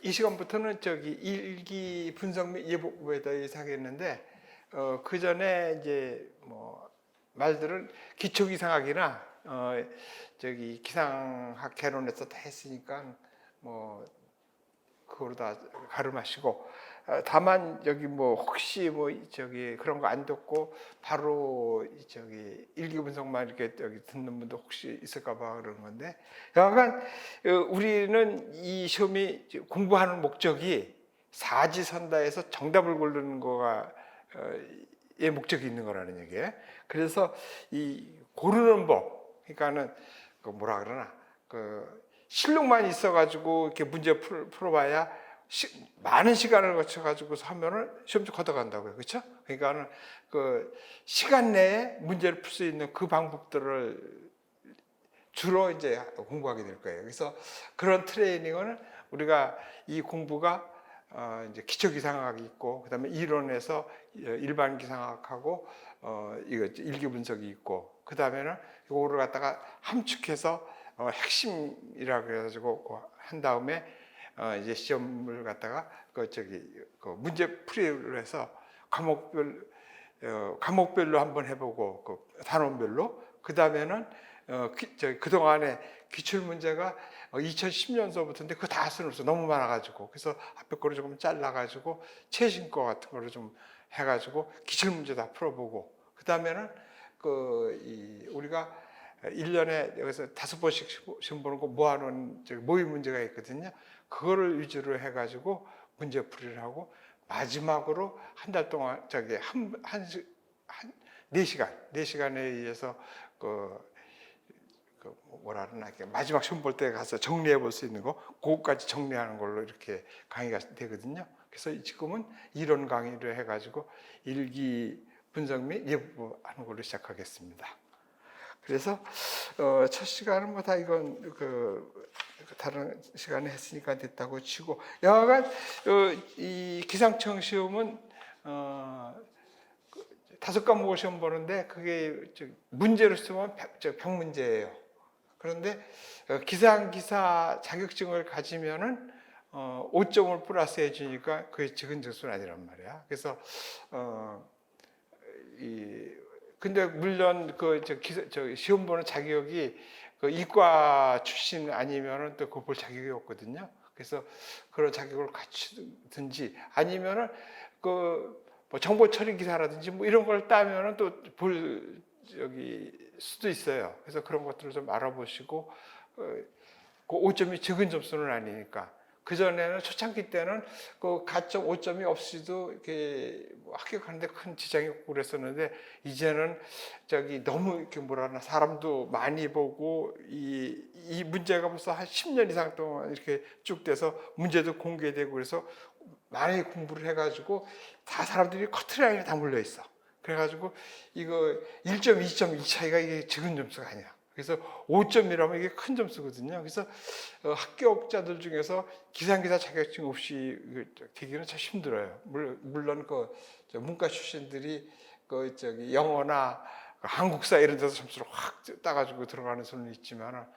이 시간부터는 저기 일기 분석 및 예보 공부에 대해서 하겠는데, 그 전에 이제 뭐 말들은 기초기상학이나 저기 기상학 개론에서 다 했으니까 뭐 그거로 다 가름하시고, 다만 여기 뭐 혹시 뭐 저기 그런 거 안 듣고 바로 저기 일기 분석만 이렇게 여기 듣는 분도 혹시 있을까봐 그런 건데, 약간 우리는 이 시험이 공부하는 목적이 사지선다에서 정답을 고르는 거가 의 목적이 있는 거라는 얘기예요. 그래서 이 고르는 법, 그러니까는 그 뭐라 그러나 그 실력만 있어가지고 이렇게 문제 풀어봐야 많은 시간을 거쳐가지고 하면은 시험지 걷어간다고요, 그렇죠? 그러니까는 그 시간 내에 문제를 풀 수 있는 그 방법들을 주로 이제 공부하게 될 거예요. 그래서 그런 트레이닝은 우리가 이 공부가 이제 기초 기상학이 있고, 그다음에 이론에서 일반 기상학하고 이거 일기 분석이 있고, 그다음에는 이거를 갖다가 함축해서 핵심이라 그래가지고 한 다음에 이제 시험을 갖다가 그 문제 풀이를 해서 과목별로 한번 해보고 그 단원별로, 그 다음에는 그 동안에 기출 문제가 2010년서부터인데 그거 다 쓰는 없어, 너무 많아가지고. 그래서 앞에 거를 조금 잘라가지고 최신 거 같은 거를 좀 해가지고 기출 문제 다 풀어보고, 그 다음에는 우리가 1년에 여기서 5번씩 시험 보는 거 모아놓은 모의 문제가 있거든요. 그거를 위주로 해가지고 문제 풀이를 하고, 마지막으로 한 달 동안 저기 한 4시간에 의해서 뭐라 그러나 마지막 시험 볼 때 가서 정리해 볼 수 있는 거, 그것까지 정리하는 걸로 이렇게 강의가 되거든요. 그래서 지금은 이론 강의를 해가지고 일기 분석 및 예보하는 걸로 시작하겠습니다. 그래서 첫 시간은 뭐 다 이건 다른 시간에 했으니까 됐다고 치고, 여하간 이 기상청 시험은 5과목을 시험 보는데 그게 문제로 쓰면 평문제예요. 그런데 기상기사 자격증을 가지면은 5점을 플러스 해주니까 그게 적은 점수는 아니란 말이야. 그래서 근데 물론 시험 보는 자격이 이과 출신 아니면은 또 그거 볼 자격이 없거든요. 그래서 그런 자격을 갖추든지 아니면은 뭐 정보 처리 기사라든지 뭐 이런 걸 따면은 또 볼 수도 있어요. 그래서 그런 것들을 좀 알아보시고, 그 5점이 적은 점수는 아니니까. 그 전에는 초창기 때는 그 가점 5점이 없이도 이렇게 합격하는데 큰 지장이 없고 그랬었는데, 이제는 너무 이렇게 뭐라나 사람도 많이 보고 이 문제가 벌써 한 10년 이상 동안 이렇게 쭉 돼서 문제도 공개되고 그래서 많이 공부를 해가지고 다 사람들이 커트라인에 다 몰려 있어. 그래가지고 이거 1점, 2점 이 차이가 이게 적은 점수가 아니야. 그래서 5점이라면 이게 큰 점수거든요. 그래서 합격자들 중에서 기상기사 자격증 없이 되기는 참 힘들어요. 물론 문과 출신들이 영어나 한국사 이런 데서 점수를 확 따가지고 들어가는 수는 있지만,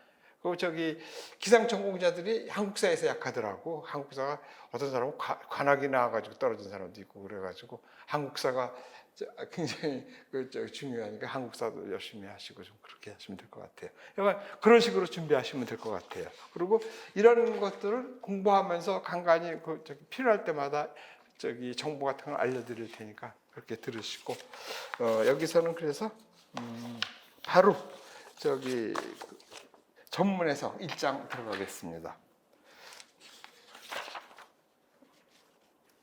기상 전공자들이 한국사에서 약하더라고. 한국사가 어떤 사람은 관악이 나와가지고 떨어진 사람도 있고 그래가지고 한국사가 굉장히 중요하니까 한국사도 열심히 하시고 좀 그렇게 하시면 될 것 같아요. 그러니까 그런 식으로 준비하시면 될 것 같아요. 그리고 이런 것들을 공부하면서 간간히 필요할 때마다 정보 같은 걸 알려드릴 테니까 그렇게 들으시고, 여기서는 그래서 바로 전문에서 1장 들어가겠습니다.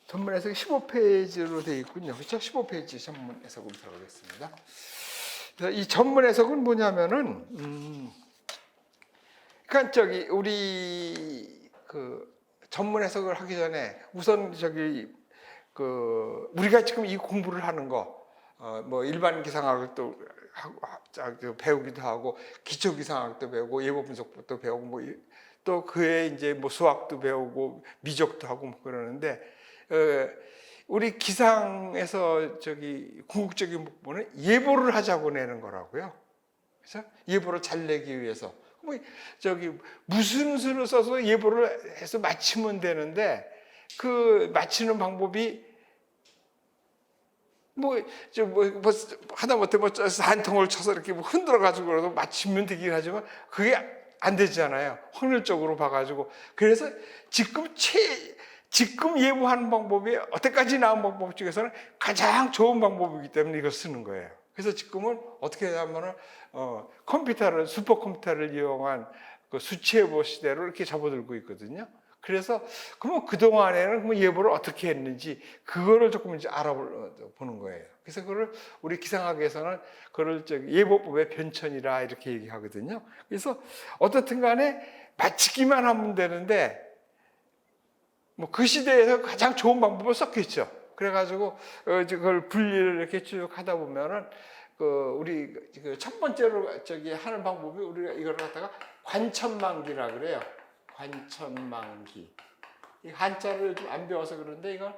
전문 해석이 15페이지로 되어 있군요. 그렇죠? 15페이지 전문 해석으로 들어가겠습니다. 이 전문 해석은 뭐냐면은, 그러니까 우리 전문 해석을 하기 전에 우선 우리가 지금 이 공부를 하는 거, 뭐 일반 기상학을 또 배우기도 하고 기초 기상학도 배우고 예보 분석도 배우고 뭐 또 그에 이제 뭐 수학도 배우고 미적도 하고 뭐 그러는데, 우리 기상에서 궁극적인 목표는 예보를 하자고 내는 거라고요. 그래서 예보를 잘 내기 위해서 뭐 저기 무슨 수를 써서 예보를 해서 맞추면 되는데 그 맞히는 방법이 뭐 하다못해 한 통을 쳐서 이렇게 뭐 흔들어 가지고라도 맞추면 되긴 하지만 그게 안 되잖아요. 확률적으로 봐가지고. 그래서 지금 예보하는 방법이 여태까지 나온 방법 중에서는 가장 좋은 방법이기 때문에 이걸 쓰는 거예요. 그래서 지금은 어떻게 하냐면은 컴퓨터를 슈퍼컴퓨터를 이용한 그 수치예보 시대로 이렇게 접어들고 있거든요. 그래서 그러면 그 동안에는 뭐 예보를 어떻게 했는지 그거를 조금 이제 알아보는 거예요. 그래서 그걸 우리 기상학에서는 그걸 예보법의 변천이라 이렇게 얘기하거든요. 그래서 어떻든간에 맞히기만 하면 되는데 뭐 그 시대에서 가장 좋은 방법을 썼겠죠. 그래가지고 그걸 분리를 이렇게 쭉 하다 보면은 우리 첫 번째로 하는 방법이 우리가 이걸 갖다가 관천만기라 그래요. 관천만기. 이 한자를 좀 안 배워서 그런데 이건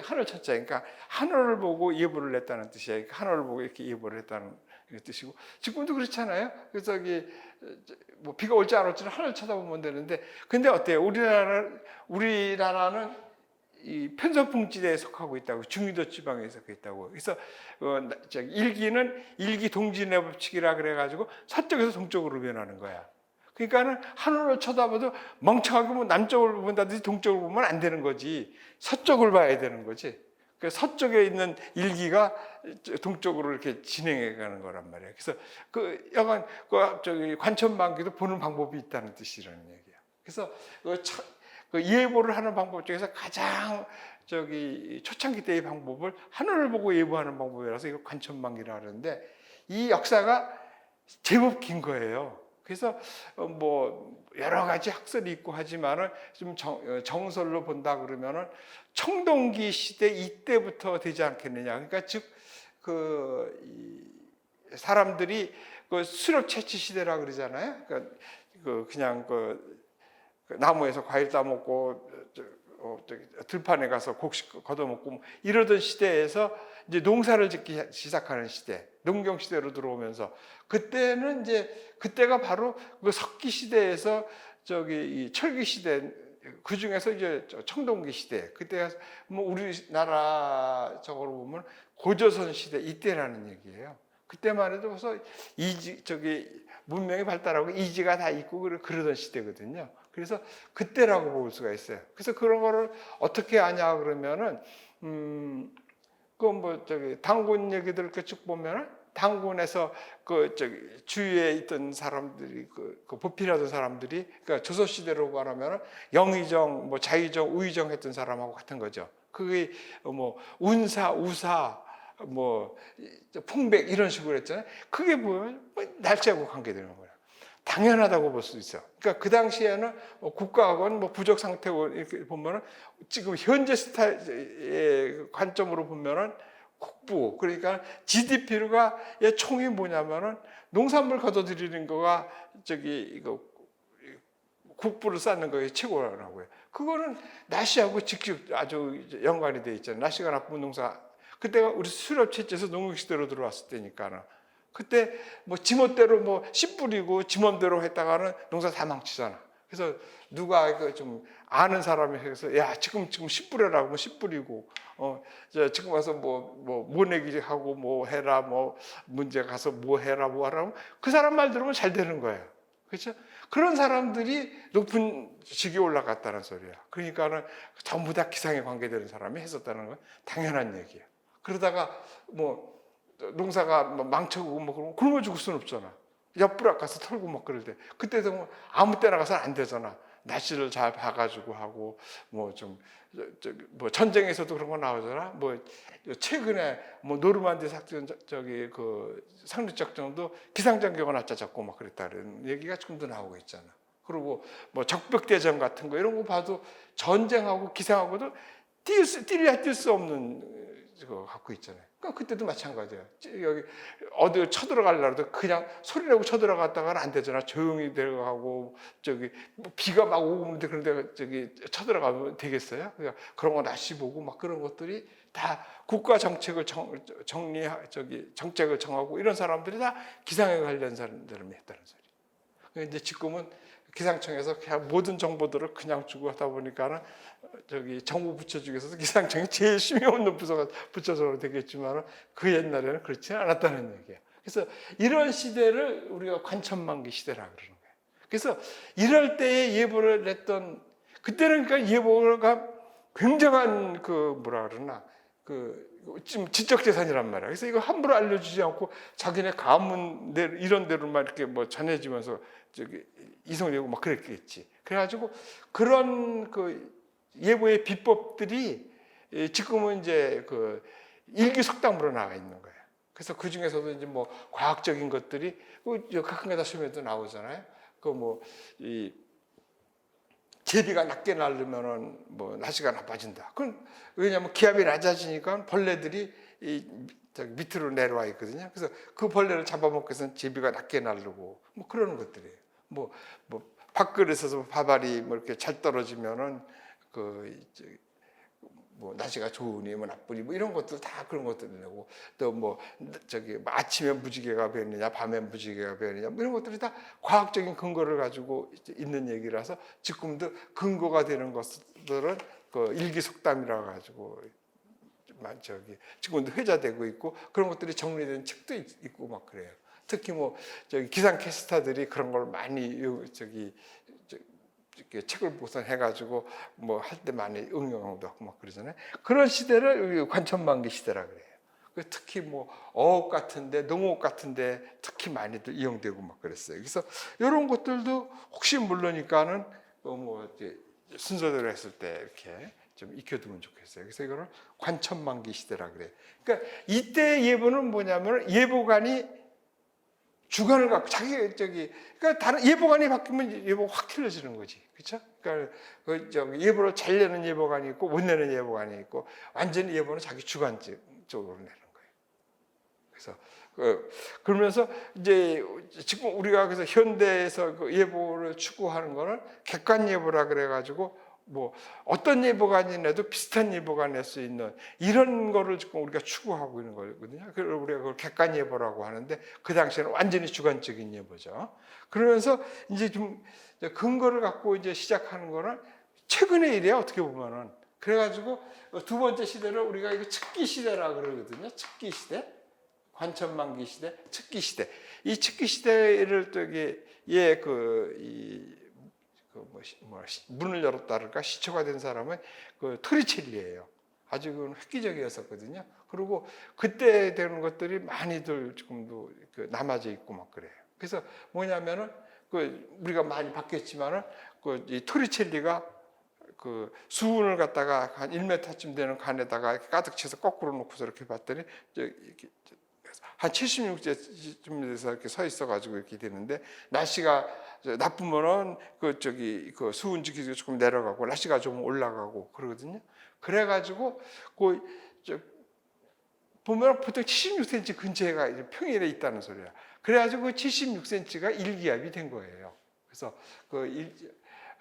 하늘 첫자, 그러니까 하늘을 보고 예보를 했다는 뜻이에요. 하늘을 보고 이렇게 예보를 했다는 뜻이고 지금도 그렇잖아요. 그래서 뭐 비가 올지 안 올지는 하늘 쳐다보면 되는데 근데 어때요? 우리나라는 이 편서풍지대에 속하고 있다고 중위도 지방에 속해 있다고. 그래서 일기는 일기 동진의 법칙이라 그래가지고 서쪽에서 동쪽으로 변하는 거야. 그러니까는 하늘을 쳐다봐도 멍청하게 뭐 남쪽을 본다든지 동쪽을 보면 안 되는 거지. 서쪽을 봐야 되는 거지. 그 서쪽에 있는 일기가 동쪽으로 이렇게 진행해 가는 거란 말이에요. 그래서 여간 관천만기도 보는 방법이 있다는 뜻이라는 얘기예요. 그래서 그 예보를 하는 방법 중에서 가장 초창기 때의 방법을 하늘을 보고 예보하는 방법이라서 이걸 관천만기라 하는데 이 역사가 제법 긴 거예요. 그래서 뭐 여러 가지 학설이 있고 하지만은 좀 정설로 본다 그러면은 청동기 시대 이때부터 되지 않겠느냐. 그러니까 즉 사람들이 수렵 채취 시대라 그러잖아요. 그러니까 그냥 나무에서 과일 따먹고 들판에 가서 곡식 걷어먹고 뭐 이러던 시대에서 이제 농사를 짓기 시작하는 시대, 농경 시대로 들어오면서 그때가 바로 그 석기 시대에서 이 철기 시대 그 중에서 이제 청동기 시대 그때가 뭐 우리나라적으로 보면 고조선 시대 이때라는 얘기예요. 그때만 해도 벌써 문명이 발달하고 이지가 다 있고 그러던 시대거든요. 그래서 그때라고 볼 수가 있어요. 그래서 그런 거를 어떻게 아냐 그러면은 당군 얘기들 이렇게 쭉 보면은 당군에서 주위에 있던 사람들이 보필하던 사람들이 그러니까 조선 시대로 말하면은 영의정, 뭐 자의정, 우의정 했던 사람하고 같은 거죠. 그게 뭐 운사, 우사, 뭐 풍백 이런 식으로 했잖아요. 그게 보면 날짜하고 관계되는 거예요. 당연하다고 볼 수 있어. 그러니까 그 당시에는 국가건 부족 상태고 이렇게 보면은 지금 현재 스타일의 관점으로 보면은 국부 그러니까 GDP가 총이 뭐냐면은 농산물 거둬들이는 거가 국부를 쌓는 거에 최고라고요. 그거는 날씨하고 직접 아주 연관이 돼 있잖아요. 날씨가 나쁘면 농사. 그때가 우리 수렵 채취에서 농경 시대로 들어왔을 때니까는. 그때 뭐 지멋대로 씨 뿌리고 지멋대로 했다가는 농사 다 망치잖아. 그래서 누가 좀 아는 사람이 해서 야 지금 씨 뿌려라 그러면 씨 뿌리고 지금 와서 모내기 하고 뭐 해라 뭐 문제 가서 뭐 해라 뭐 하라 그 사람 말 들으면 잘 되는 거예요. 그렇죠? 그런 사람들이 높은 직위에 올라갔다는 소리야. 그러니까는 전부 다 기상에 관계되는 사람이 했었다는 건 당연한 얘기야. 그러다가 농사가 망쳐고 그러면 죽을 수는 없잖아. 옆부락 가서 털고 그럴 때 그때도 아무 때나 가서는 안 되잖아. 날씨를 잘 봐가지고 하고 전쟁에서도 그런 거 나오잖아. 최근에 노르만디 작전 상륙 작전도 기상전경을 낮춰 잡고 그랬다는 얘기가 지금도 나오고 있잖아. 그리고 적벽대전 같은 거 이런 거 봐도 전쟁하고 기상하고도 뛸 수 없는 거 갖고 있잖아요. 그러니까 그때도 마찬가지예요. 여기 어디 쳐들어가려도 그냥 소리 내고 쳐들어갔다가는 안 되잖아. 조용히 들어가고 비가 막 오고 오는데 그런데 쳐들어가면 되겠어요? 그러니까 그런 거 날씨 보고 그런 것들이 다 국가 정책을 정책을 정하고 이런 사람들이 다 기상에 관련 사람들을 했다는 소리. 이제 지금은 기상청에서 그냥 모든 정보들을 그냥 주고 하다 보니까는 저기 정부 부처 중에서도 기상청이 제일 힘이 없는 부처로 되겠지만 그 옛날에는 그렇지 않았다는 얘기예요. 그래서 이런 시대를 우리가 관천만기 시대라 그러는 거예요. 그래서 이럴 때에 예보를 냈던 그때는 그러니까 예보가 굉장한 그 뭐라 그러나 그 지금 지적 재산이란 말이야. 그래서 이거 함부로 알려주지 않고 자기네 가문 이런 데로만 이렇게 뭐 전해지면서 저기 이송되고 막 그랬겠지. 그래가지고 그런 그 예보의 비법들이 지금은 이제 그 일기속담으로 나와 있는 거예요. 그래서 그 중에서도 이제 뭐 과학적인 것들이 가끔가다 시험에도 나오잖아요. 그 뭐 이 제비가 낮게 날르면은 뭐 날씨가 나빠진다. 그건 왜냐하면 기압이 낮아지니까 벌레들이 저기 밑으로 내려와 있거든요. 그래서 그 벌레를 잡아먹기 위해서는 제비가 낮게 날르고 뭐 그런 것들이에요. 뭐 밥그릇에서 밥알이 뭐 이렇게 잘 떨어지면은 뭐 날씨가 좋으니 뭐 나쁘니 뭐 이런 것들 다 그런 것들이 되고 또 뭐 저기 아침에 무지개가 배느냐 밤에 무지개가 배느냐 뭐 이런 것들이 다 과학적인 근거를 가지고 있는 얘기라서 지금도 근거가 되는 것들은 그 일기속담이라 가지고 저기 지금도 회자되고 있고 그런 것들이 정리된 책도 있고 막 그래요. 특히 뭐 저기 기상캐스터들이 그런 걸 많이 저기 책을 보선해가지고 뭐 할 때 많이 응용도 하고 막 그러잖아요. 그런 시대를 관천만기 시대라 그래요. 특히 뭐 어업 같은데 농업 같은데 특히 많이들 이용되고 막 그랬어요. 그래서 이런 것들도 혹시 모르니까는 뭐 순서대로 했을 때 이렇게 좀 익혀두면 좋겠어요. 그래서 이거는 관천만기 시대라 그래요. 그러니까 이때 예보는 뭐냐면 예보관이 주관을 갖고 자기 그러니까 다른 예보관이 바뀌면 예보가 확 틀려지는 거지, 그렇죠? 그러니까 예보를 잘 내는 예보관이 있고 못 내는 예보관이 있고 완전히 예보는 자기 주관적으로 내는 거예요. 그래서 그러면서 이제 지금 우리가 그래서 현대에서 그 예보를 추구하는 거는 객관 예보라 그래가지고 뭐 어떤 예보관이 내도 비슷한 예보가 낼 수 있는 이런 거를 지금 우리가 추구하고 있는 거거든요. 그걸 우리가 그걸 객관 예보라고 하는데 그 당시에는 완전히 주관적인 예보죠. 그러면서 이제 좀 근거를 갖고 이제 시작하는 거는 최근의 일이야 어떻게 보면은. 그래가지고 두 번째 시대를 우리가 이거 측기 시대라 그러거든요. 측기 시대, 관천만기 시대, 측기 시대. 이 측기 시대를 문을 열었다 그럴까 시초가 된 사람은 그 토리첼리예요. 아주 그 획기적이었었거든요. 그리고 그때 되는 것들이 많이들 지금도 남아져 있고 막 그래요. 그래서 뭐냐면은 우리가 많이 봤겠지만은 이 토리첼리가 그 수은을 갖다가 한 1m쯤 되는 관에다가 이렇게 가득 채서 거꾸로 놓고서 이렇게 봤더니 한 76제쯤 돼서 이렇게 서 있어가지고 이렇게 되는데 날씨가 나쁘면은 그 수은지기 조금 내려가고 날씨가 좀 올라가고 그러거든요. 그래가지고 보면 보통 76cm 근처에가 이제 평일에 있다는 소리야. 그래가지고 76cm가 일기압이 된 거예요. 그래서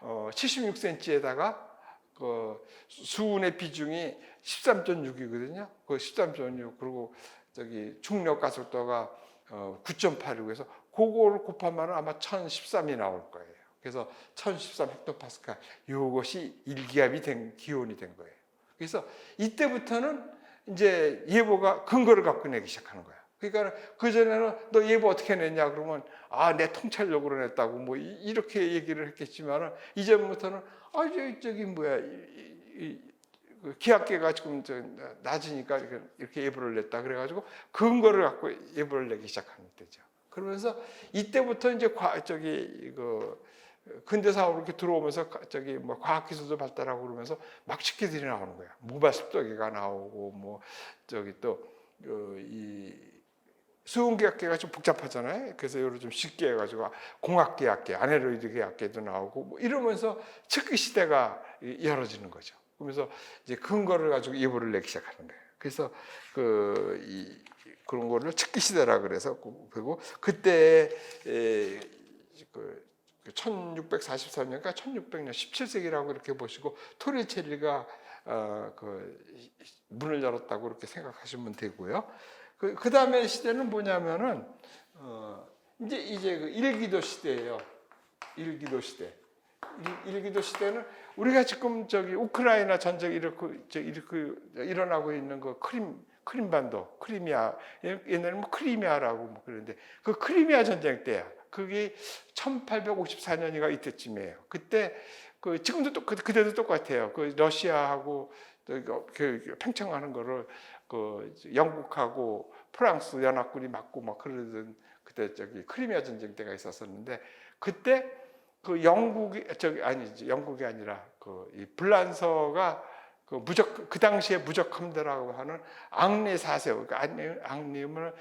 76cm에다가 그 수은의 비중이 13.6이거든요. 그 13.6 그리고 중력 가속도가 9.8이고 해서 그거를 곱하면 아마 1013이 나올 거예요. 그래서 1013 헥토파스칼 이것이 일기압이 된 기온이 된 거예요. 그래서 이때부터는 이제 예보가 근거를 갖고 내기 시작하는 거야. 그러니까 그 전에는 너 예보 어떻게 냈냐 그러면 내 통찰력으로 냈다고 뭐 이렇게 얘기를 했겠지만은 이제부터는 기압계가 지금 낮으니까 이렇게 예보를 냈다 그래가지고 근거를 갖고 예보를 내기 시작하는 때죠. 그러면서 이때부터 이제 근대사로 이렇게 들어오면서 뭐 과학기술도 발달하고 그러면서 막 식기들이 나오는 거야. 무발습도계가 나오고 뭐 이 수은계약계가 좀 복잡하잖아요. 그래서 이걸 좀 쉽게 해가지고 공학계약계, 아네로이드 계약계도 나오고 뭐 이러면서 측기 시대가 열어지는 거죠. 그러면서 이제 근거를 가지고 예보를 내기 시작하는 거예요. 그래서 그런 거를 측기 시대라 그래서 그리고 그때 1643년까 1600년 17세기라고 이렇게 보시고 토리첼리가 문을 열었다고 그렇게 생각하시면 되고요. 그 다음에 시대는 뭐냐면은 이제 그 일기도 시대예요. 일기도 시대. 일기도 시대는 우리가 지금 저기 우크라이나 전쟁이 일어나고 있는 그 크림반도, 크리미아, 옛날에는 뭐 크리미아라고 뭐 그러는데 그 크리미아 전쟁 때야. 그게 1854년이가 이때쯤이에요. 그때 그 지금도 그때도 똑같아요. 그 러시아하고 그 팽창하는 거를 그 영국하고 프랑스 연합군이 맞고 막 그러던 그때 저기 크리미아 전쟁 때가 있었었는데 그때 그 영국이 아니라 그 이 불란서가 그 당시에 무적 함대라고 하는 앙리 4세호, 그러니까 앙리면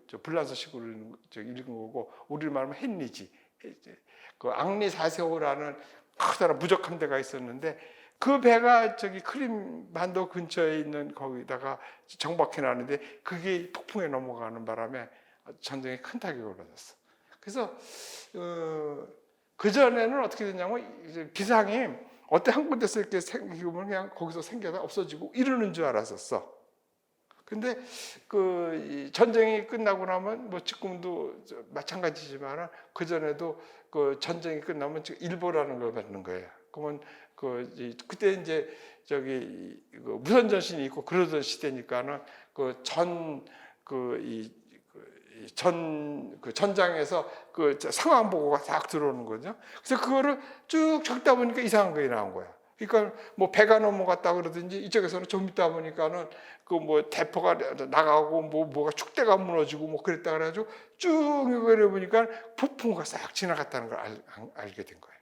저 불란서식으로 읽은 거고 우리 말하면 헨리지. 그 앙리 4세호라는 커다란 무적 함대가 있었는데 그 배가 저기 크림 반도 근처에 있는 거기다가 정박해 놨는데 그게 폭풍에 넘어가는 바람에 전쟁에 큰 타격을 받았어. 그래서 그 전에는 어떻게 됐냐면 이제 기상이 어때 한 군데서 이렇게 생기면 그냥 거기서 생겨다 없어지고 이러는 줄 알았었어. 근데 그 전쟁이 끝나고 나면 뭐 지금도 마찬가지지만 그 전에도 그 전쟁이 끝나면 일보라는 걸 받는 거예요. 그러면 그때 이제 저기 무선 전신이 있고 그러던 시대니까는 전장에서 그 상황 보고가 딱 들어오는 거죠. 그래서 그거를 쭉 적다 보니까 이상한 거에 나온 거야. 그러니까 뭐 배가 넘어갔다 그러든지 이쪽에서는 좀 있다 보니까는 그 뭐 대포가 나가고 뭐가 축대가 무너지고 뭐 그랬다 그래가지고 쭉 이거 보니까 폭풍우가 싹 지나갔다는 걸 알게 된 거예요.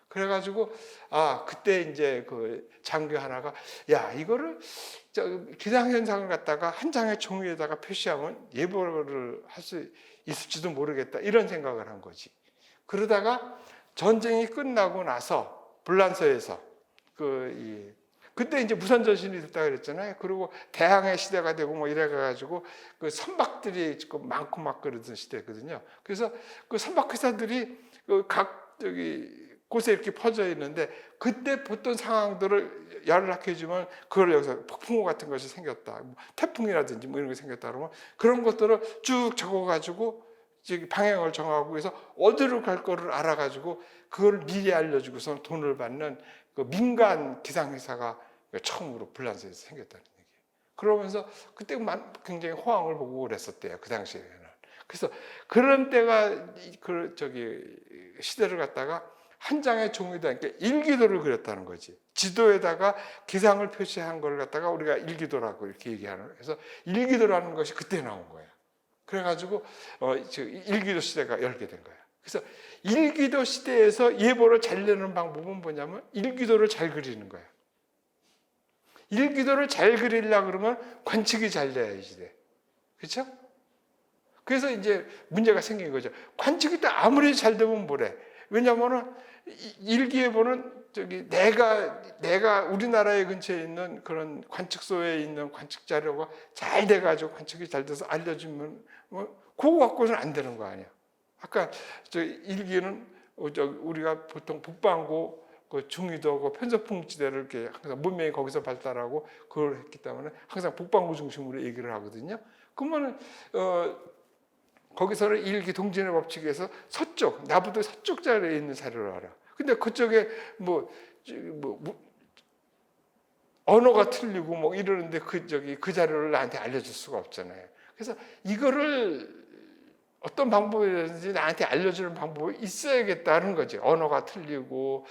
그래가지고 그때 이제 그 장교 하나가 이거를 기상현상을 갖다가 한 장의 종이에다가 표시하면 예보를 할 수 있을지도 모르겠다 이런 생각을 한 거지. 그러다가 전쟁이 끝나고 나서 불란서에서 그때 이제 무선 전신이 됐다 그랬잖아요. 그리고 대항해 시대가 되고 뭐 이래가지고 그 선박들이 지금 많고 막 그러던 시대거든요. 그래서 그 선박 회사들이 각 곳에 이렇게 퍼져 있는데 그때 보던 상황들을 연락해 주면 그걸 여기서 폭풍우 같은 것이 생겼다, 태풍이라든지 뭐 이런 게 생겼다 그러면 그런 것들을 쭉 적어가지고 방향을 정하고 해서 어디로 갈 거를 알아가지고 그걸 미리 알려주고서 돈을 받는 그 민간 기상회사가 처음으로 불란서에서 생겼다는 얘기예요. 그러면서 그때 굉장히 호황을 보고 그랬었대요. 그 당시에는. 그래서 그런 때가 시대를 갖다가 한 장의 종이다, 그러니까 일기도를 그렸다는 거지. 지도에다가 기상을 표시한 걸 갖다가 우리가 일기도라고 이렇게 얘기하는 거예요. 그래서 일기도라는 것이 그때 나온 거예요. 그래가지고 일기도 시대가 열게 된 거예요. 그래서 일기도 시대에서 예보를 잘 내는 방법은 뭐냐면 일기도를 잘 그리는 거예요. 일기도를 잘 그리려고 그러면 관측이 잘 돼야지 돼. 그렇죠? 그래서 이제 문제가 생긴 거죠. 관측이 또 아무리 잘 되면 뭐래? 왜냐하면 일기예보는 내가 우리나라의 근처에 있는 그런 관측소에 있는 관측 자료가 잘 돼가지고 관측이 잘 돼서 알려주면 그거 갖고는 안 되는 거 아니야. 아까 일기는 우리가 보통 북반구 중위도 편서풍지대를 이렇게 항상 문명이 거기서 발달하고 그걸 했기 때문에 항상 북반구 중심으로 얘기를 하거든요. 그러면 거기서는 일기 동진의 법칙에서 나보다 서쪽 자리에 있는 자료를 알아. 근데 그쪽에 언어가 틀리고 뭐 이러는데 그 자료를 나한테 알려줄 수가 없잖아요. 그래서 이거를 어떤 방법이든지 나한테 알려주는 방법이 있어야겠다는 거지. 언어가 틀리고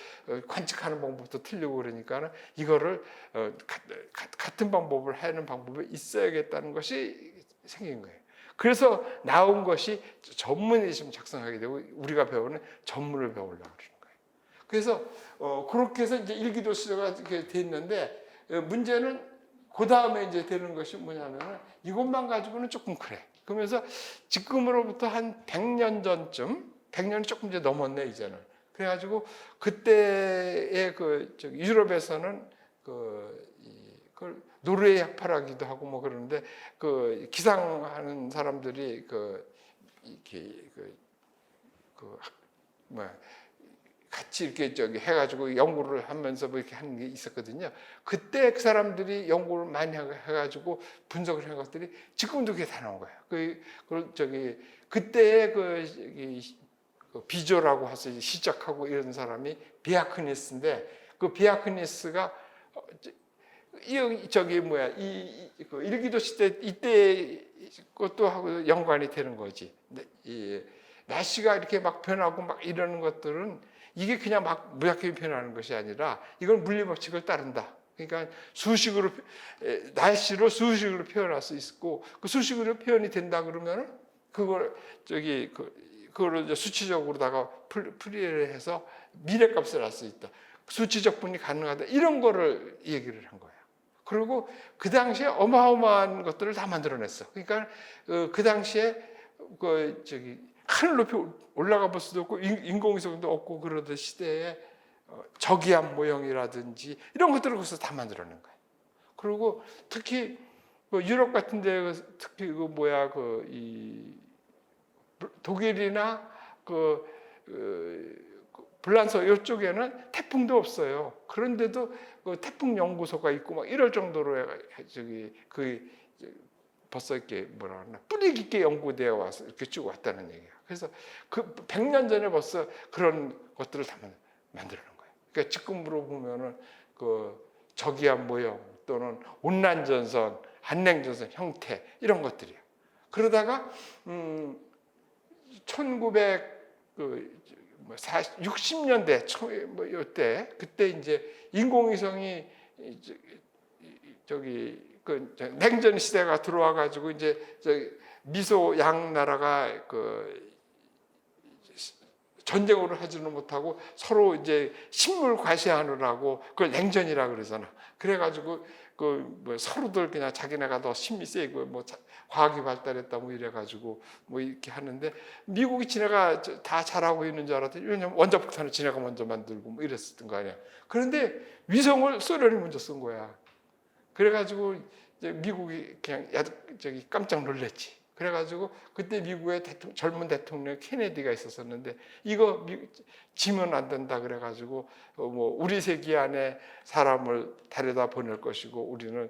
관측하는 방법도 틀리고 그러니까 이거를 같은 방법을 하는 방법이 있어야겠다는 것이 생긴 거예요. 그래서 나온 것이 전문이 지금 작성하게 되고 우리가 배우는 전문을 배우려고 그러는 거예요. 그래서 그렇게 해서 이제 일기도 시대가 이렇게 돼 있는데 문제는 그 다음에 이제 되는 것이 뭐냐면은 이것만 가지고는 조금 그래. 그러면서 지금으로부터 한 100년 전쯤, 100년이 조금 이제 넘었네 이제는. 그래가지고 그때의 유럽에서는 그걸 노르웨이 학파라기도 하고 뭐 그러는데 기상하는 사람들이 같이 이렇게 해가지고 연구를 하면서 뭐 이렇게 하는 게 있었거든요. 그때 그 사람들이 연구를 많이 해가지고 분석을 한 것들이 지금도 그게 다 나온 거예요. 그때의 그 비조라고 해서 시작하고 이런 사람이 비아크니스인데, 그 비아크니스가 그 일기도 시대 이때 것도 하고 연관이 되는 거지. 이 날씨가 이렇게 막 변하고 막 이러는 것들은 이게 그냥 막 무작위 변하는 것이 아니라 이건 물리법칙을 따른다. 그러니까 수식으로, 날씨로 수식으로 표현할 수 있고, 그 수식으로 표현이 된다 그러면은 그걸 그거를 이제 수치적으로다가 풀이를 해서 미래값을 알 수 있다. 수치적분이 가능하다. 이런 거를 얘기를 한 거예요. 그리고 그 당시에 어마어마한 것들을 다 만들어냈어. 그러니까 그 당시에 하늘 높이 올라가 볼 수도 없고 인공위성도 없고 그러던 시대에 저기압 모형이라든지 이런 것들을 거기서 다 만들어낸 거예요. 그리고 특히 유럽 같은데 특히 독일이나 불란서 이쪽에는 태풍도 없어요. 그런데도 태풍 연구소가 있고 막 이럴 정도로 벌써 이렇게 뿌리 깊게 연구되어 와서 이렇게 쭉 왔다는 얘기예요. 그래서 그 100년 전에 벌써 그런 것들을 다 만들어 놓은 거예요. 그러니까 지금으로 보면은 저기압 모형 또는 온난전선, 한냉전선 형태 이런 것들이에요. 그러다가 1960년대 이때 그때 이제 인공위성이 냉전 시대가 들어와 가지고 이제 미소 양 나라가 전쟁으로 하지는 못하고 서로 이제 식물 과시하느라고 그걸 냉전이라 그러잖아. 그래가지고 서로들 그냥 자기네가 더 힘이 세고 과학이 발달했다 이래가지고 이렇게 하는데, 미국이 지네가 다 잘하고 있는 줄 알았더니, 왜냐면 원자폭탄을 지네가 먼저 만들고 이랬었던 거 아니야. 그런데 위성을 소련이 먼저 쓴 거야. 그래가지고 이제 미국이 그냥 깜짝 놀랐지. 그래가지고 그때 미국의 젊은 대통령 케네디가 있었었는데, 이거 지면 안 된다 그래가지고 우리 세기 안에 사람을 달에다 보낼 것이고 우리는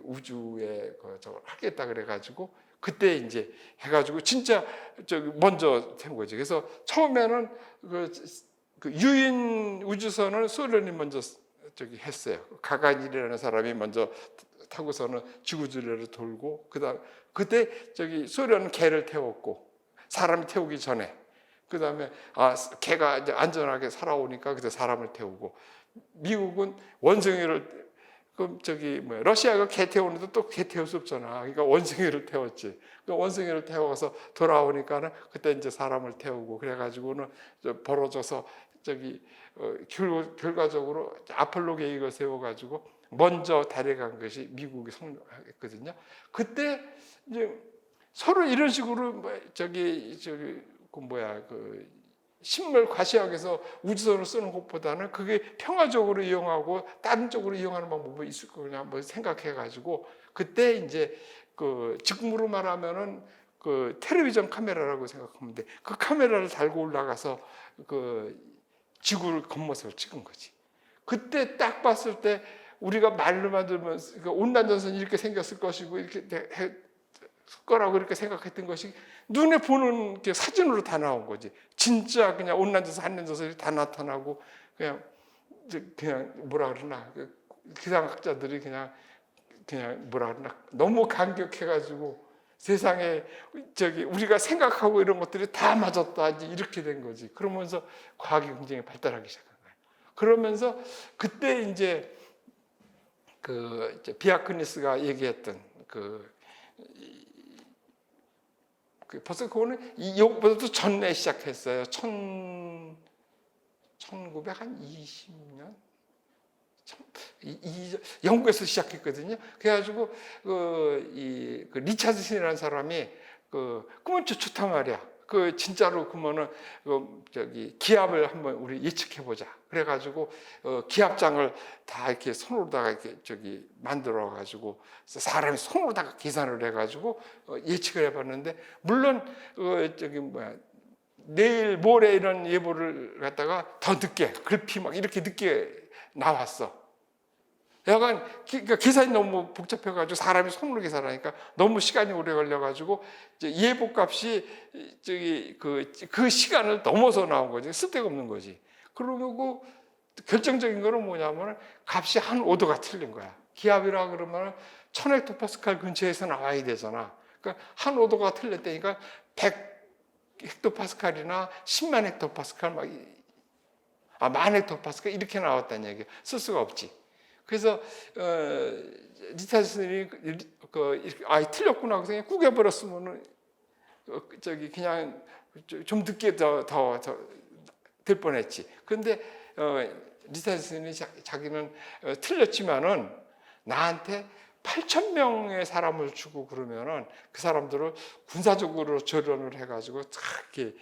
우주에 저걸 하겠다 그래가지고 그때 이제 해가지고 진짜 먼저 된 거지. 그래서 처음에는 유인 우주선을 소련이 먼저 했어요. 가가닌이라는 사람이 먼저 타고서는 지구주례를 돌고, 그때 소련은 개를 태웠고, 사람이 태우기 전에, 그 다음에 개가 이제 안전하게 살아오니까 그때 사람을 태우고, 미국은 원숭이를 러시아가 개 태우는데 또 개 태울 수 없잖아. 그러니까 원숭이를 태웠지. 그 원숭이를 태워서 돌아오니까는 그때 이제 사람을 태우고 그래가지고는 벌어져서 결과적으로 아폴로 계획을 세워가지고 먼저 달에 간 것이 미국이 성공했거든요. 그때 이제 서로 이런 식으로 식물 과시학에서 우주선을 쓰는 것보다는 그게 평화적으로 이용하고 다른 쪽으로 이용하는 방법이 있을 거냐 생각해가지고, 그때 이제 지금으로 말하면은 텔레비전 카메라라고 생각하면 돼. 그 카메라를 달고 올라가서 지구를 겉모습을 찍은 거지. 그때 딱 봤을 때 우리가 말로만 들으면 온난전선이 이렇게 생겼을 것이고 이렇게 거라고 이렇게 생각했던 것이 눈에 보는 게 사진으로 다 나온 거지. 진짜 그냥 온난전선, 한냉전선이 다 나타나고 그냥 뭐라 그러나 기상학자들이 그냥 뭐라 그러나 너무 감격해가지고 세상에 우리가 생각하고 이런 것들이 다 맞았다 이렇게 된 거지. 그러면서 과학이 굉장히 발달하기 시작한 거예요. 그러면서 그때 이제 비아크니스가 얘기했던 벌써 그거는 이것보다도 전에 시작했어요. 1920년 영국에서 시작했거든요. 그래가지고 리차드슨이라는 사람이 그러면 좋다 말이야. 진짜로 그러면은 기압을 한번 우리 예측해 보자. 그래가지고 기압장을 다 이렇게 손으로다가 이렇게 만들어 가지고 사람이 손으로다가 계산을 해가지고 예측을 해봤는데, 물론 내일 모레 이런 예보를 갖다가 더 늦게 글피 막 이렇게 늦게 나왔어. 약간 그러니까 계산이 너무 복잡해가지고 사람이 손으로 계산하니까 너무 시간이 오래 걸려가지고 예보값이 그 시간을 넘어서 나온 거지. 쓸데가 없는 거지. 그러고 결정적인 거는 뭐냐면 값이 한 5도가 틀린 거야. 기압이라 그러면 1000헥토파스칼 근처에서 나와야 되잖아. 그러니까 한 5도가 틀렸다니까 100 헥토파스칼이나 10만 헥토파스칼 만 헥토파스칼 이렇게 나왔다는 얘기야. 쓸 수가 없지. 그래서 리차드슨이 틀렸구나 그래서 그냥 구겨버렸으면은 그냥 좀 늦게 더 될 뻔했지. 그런데 리차드슨이 자기는 틀렸지만은 나한테 8,000명의 사람을 주고 그러면은 그 사람들을 군사적으로 조련을 해가지고 딱 이렇게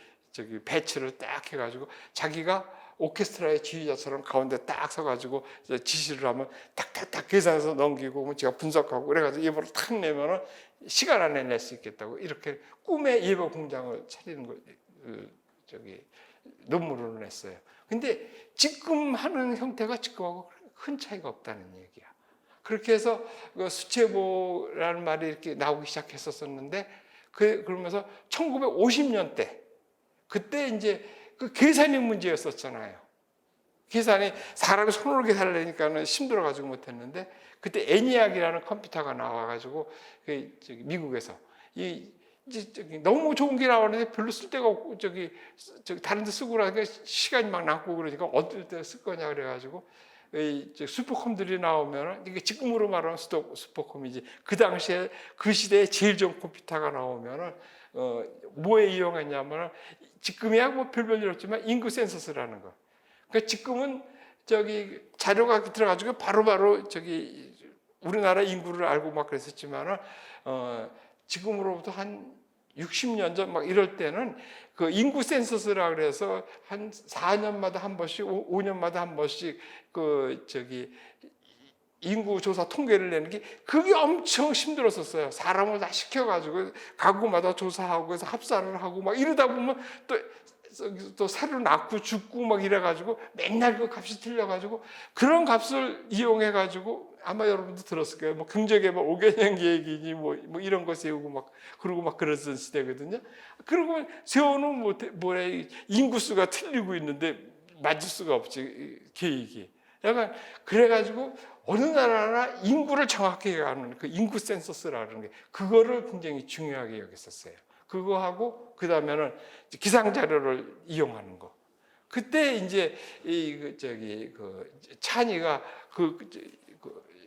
배치를 딱 해가지고 자기가 오케스트라의 지휘자처럼 가운데 딱 서가지고 지시를 하면 탁탁탁 계산해서 넘기고 제가 분석하고 그래가지고 예보를 탁 내면은 시간 안에 낼 수 있겠다고 이렇게 꿈의 예보 공장을 차리는 거 논문을 냈어요. 근데 지금 하는 형태가 지금하고 큰 차이가 없다는 얘기야. 그렇게 해서 수체보라는 말이 이렇게 나오기 시작했었는데 그러면서 1950년대 그때 이제 그 계산이 문제였었잖아요. 계산이 사람이 손으로 계산을 하니까는 힘들어가지고 못했는데 그때 애니악이라는 컴퓨터가 나와가지고 미국에서 너무 좋은 게 나왔는데 별로 쓸 데가 없고 다른 데 쓰고 나니까 시간이 막 남고 그러니까 어떨 때 쓸 거냐 그래가지고 슈퍼컴들이 나오면 이게 지금으로 말하면 슈퍼컴이지 그 당시에 그 시대에 제일 좋은 컴퓨터가 나오면은 뭐에 이용했냐면 지금이야 뭐 별별 일 없지만 인구 센서스라는 거. 그러니까 지금은 자료가 들어가지고 바로바로 우리나라 인구를 알고 막 그랬었지만은 지금으로부터 한 60년 전 막 이럴 때는 그 인구 센서스라 그래서 한 4년마다 한 번씩 5년마다 한 번씩 인구 조사 통계를 내는 게 그게 엄청 힘들었었어요. 사람을 다 시켜가지고 가구마다 조사하고 그래서 합산을 하고 막 이러다 보면 또 새로 낳고 죽고 막 이래가지고 맨날 그 값이 틀려가지고 그런 값을 이용해가지고 아마 여러분도 들었을 거예요. 뭐 경제개발 5개년 계획이니 뭐 이런 거 세우고 막 그러고 막 그랬던 시대거든요. 그러고 세워놓은 뭐래 인구수가 틀리고 있는데 맞을 수가 없지 계획이. 약간 그래가지고 어느 나라나 인구를 정확하게 아는 그 인구 센서스라는 게 그거를 굉장히 중요하게 여겼었어요. 그거하고 그 다음에는 기상 자료를 이용하는 거. 그때 이제 찬이가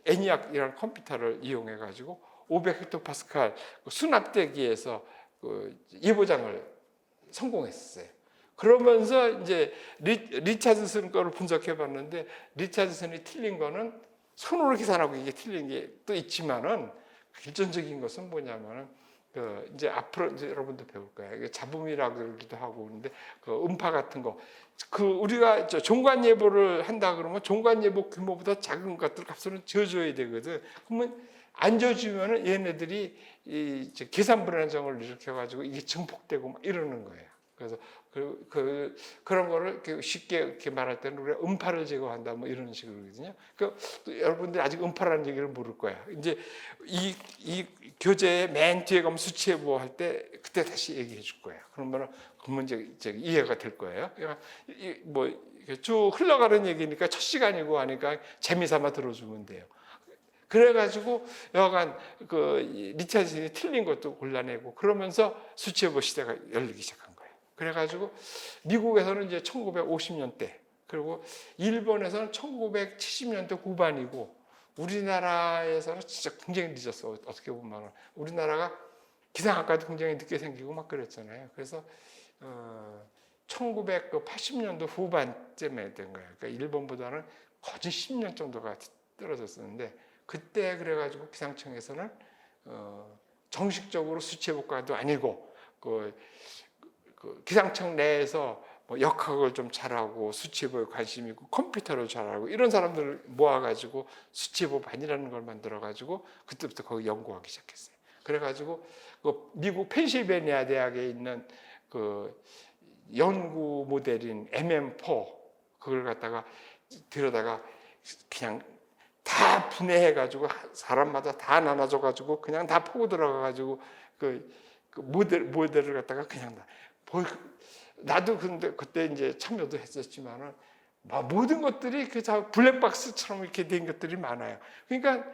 애니악이라는 컴퓨터를 이용해 가지고 500헥토파스칼 수납대기에서 예보장을 성공했어요. 그러면서 이제 리차드슨 거를 분석해 봤는데 리차드슨이 틀린 거는 손으로 계산하고 이게 틀린 게 또 있지만은 결정적인 것은 뭐냐면은 이제 앞으로 이제 여러분도 배울 거예요. 잡음이라고 그러기도 하고 그런데 음파 같은 거. 우리가 종관 예보를 한다 그러면 종관 예보 규모보다 작은 것들 값을 져줘야 되거든. 그러면 안 져주면은 얘네들이 계산 불안정을 일으켜가지고 이게 증폭되고 막 이러는 거예요. 그래서 그런 거를 쉽게 이렇게 말할 때는 우리가 음파를 제거한다 뭐 이런 식으로거든요. 여러분들이 아직 음파라는 얘기를 모를 거야. 이제 이 교재의 맨 뒤에 가면 수치예보 할 때 그때 다시 얘기해 줄 거예요. 그러면 이제 이해가 될 거예요. 뭐 쭉 흘러가는 얘기니까 첫 시간이고 하니까 재미삼아 들어주면 돼요. 그래가지고 여간 리차드슨이 틀린 것도 골라내고 그러면서 수치예보 시대가 열리기 시작한 거예요. 그래가지고 미국에서는 이제 1950년대 그리고 일본에서는 1970년대 후반이고 우리나라에서는 진짜 굉장히 늦었어. 어떻게 보면 우리나라가 기상학과도 굉장히 늦게 생기고 막 그랬잖아요. 그래서 1980년도 후반쯤에 된 거예요. 그러니까 일본보다는 거진 10년 정도가 떨어졌었는데 그때 그래가지고 기상청에서는 정식적으로 수치예보과도 아니고 기상청 내에서 뭐 역학을 좀 잘하고 수치예보에 관심 있고 컴퓨터를 잘하고 이런 사람들을 모아가지고 수치예보반이라는 걸 만들어가지고 그때부터 거기 연구하기 시작했어요. 그래가지고 미국 펜실베니아 대학에 있는 연구 모델인 MM4 그걸 갖다가 들여다가 그냥 다 분해해가지고 사람마다 다 나눠줘가지고 그냥 다 파고 들어가가지고 그 모델을 갖다가 그냥 나도 근데 그때 이제 참여도 했었지만은 모든 것들이 그 블랙박스처럼 이렇게 된 것들이 많아요. 그러니까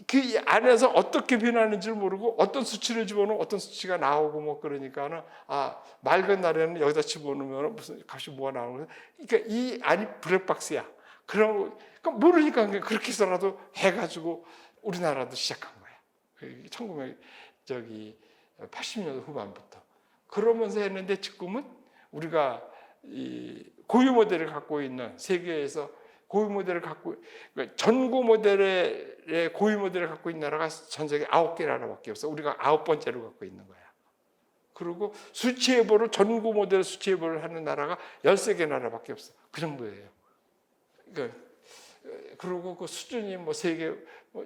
그 안에서 어떻게 변하는지를 모르고 어떤 수치를 집어넣으면 어떤 수치가 나오고 뭐 그러니까는 맑은 날에는 여기다 집어넣으면 무슨 값이 뭐가 나오는 거야. 그러니까 이 안이 블랙박스야. 그러니까 모르니까 그렇게 해서라도 해가지고 우리나라도 시작한 거야. 1980년대 후반부터. 그러면서 했는데 지금은 우리가 이 고유 모델을 갖고 있는 세계에서 고유 모델을 갖고 그러니까 전고 모델의 고유 모델을 갖고 있는 나라가 전 세계 9개 나라밖에 없어. 우리가 9번째로 갖고 있는 거야. 그리고 수치해보를 전고 모델 수치해보를 하는 나라가 13개 나라밖에 없어. 그 정도예요. 그러니까 그리고 그 수준이 뭐 세계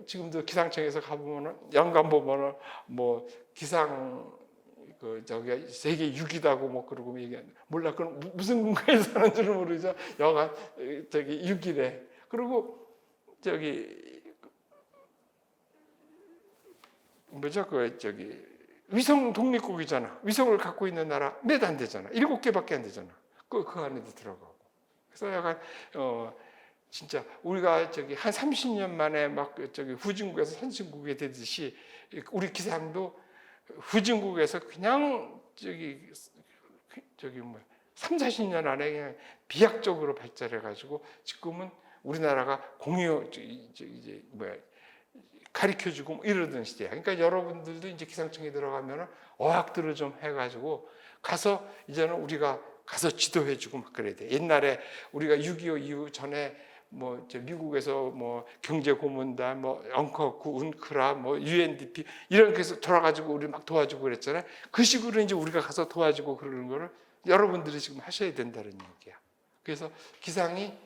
지금도 기상청에서 가보면은 연간 보면은 뭐 기상 세계 6위다고 뭐 그러고 얘기하는 몰라. 그건 무슨 근거에서 하는지는 모르죠. 여간 6위래. 그리고 뭐죠? 위성 독립국이잖아. 위성을 갖고 있는 나라 몇 안 되잖아. 7개밖에 안 되잖아. 그 안에도 들어가고. 그래서 약간 진짜 우리가 한 30년 만에 막 후진국에서 선진국에 되듯이 우리 기상도 후진국에서 그냥 3, 40년 안에 그냥 비약적으로 발달해 가지고 지금은 우리나라가 가르쳐 주고 이러던 시대야. 그러니까 여러분들도 이제 기상청에 들어가면 어학들을 좀 해가지고 가서 이제는 우리가 가서 지도해 주고 막 그래야 돼. 옛날에 우리가 6.25 이후 전에 뭐 미국에서 뭐 경제 고문단, 뭐 엉커쿠, 운크라, 뭐 UNDP 이런 데서 돌아가지고 우리 막 도와주고 그랬잖아요. 그 식으로 이제 우리가 가서 도와주고 그러는 거를 여러분들이 지금 하셔야 된다는 얘기야. 그래서 기상이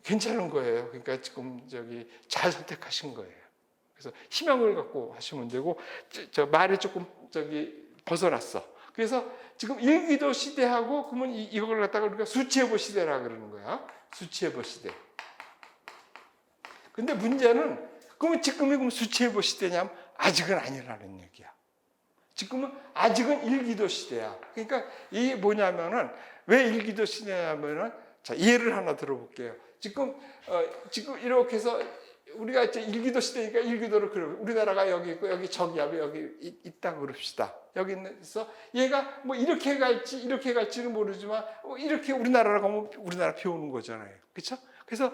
괜찮은 거예요. 그러니까 지금 잘 선택하신 거예요. 그래서 희망을 갖고 하시면 되고 저 말이 조금 벗어났어. 그래서 지금 일기도 시대하고 그러면 이걸 갖다가 우리가 수치해보 시대라 그러는 거야. 수치해보 시대. 근데 문제는 그러면 지금이 그럼 수치해보 시대냐면 아직은 아니라는 얘기야. 지금은 아직은 일기도 시대야. 그러니까 이게 뭐냐면은 왜 일기도 시대냐면은 자 예를 하나 들어볼게요. 지금 이렇게 해서 우리가 이제 일기도 시대니까 일기도를 그려. 우리나라가 여기 있고 여기 저기하고 여기 있다 그럽시다. 여기 있어 얘가 뭐 이렇게 갈지 이렇게 갈지는 모르지만 이렇게 우리나라로 가면 우리나라 배우는 거잖아요. 그렇죠? 그래서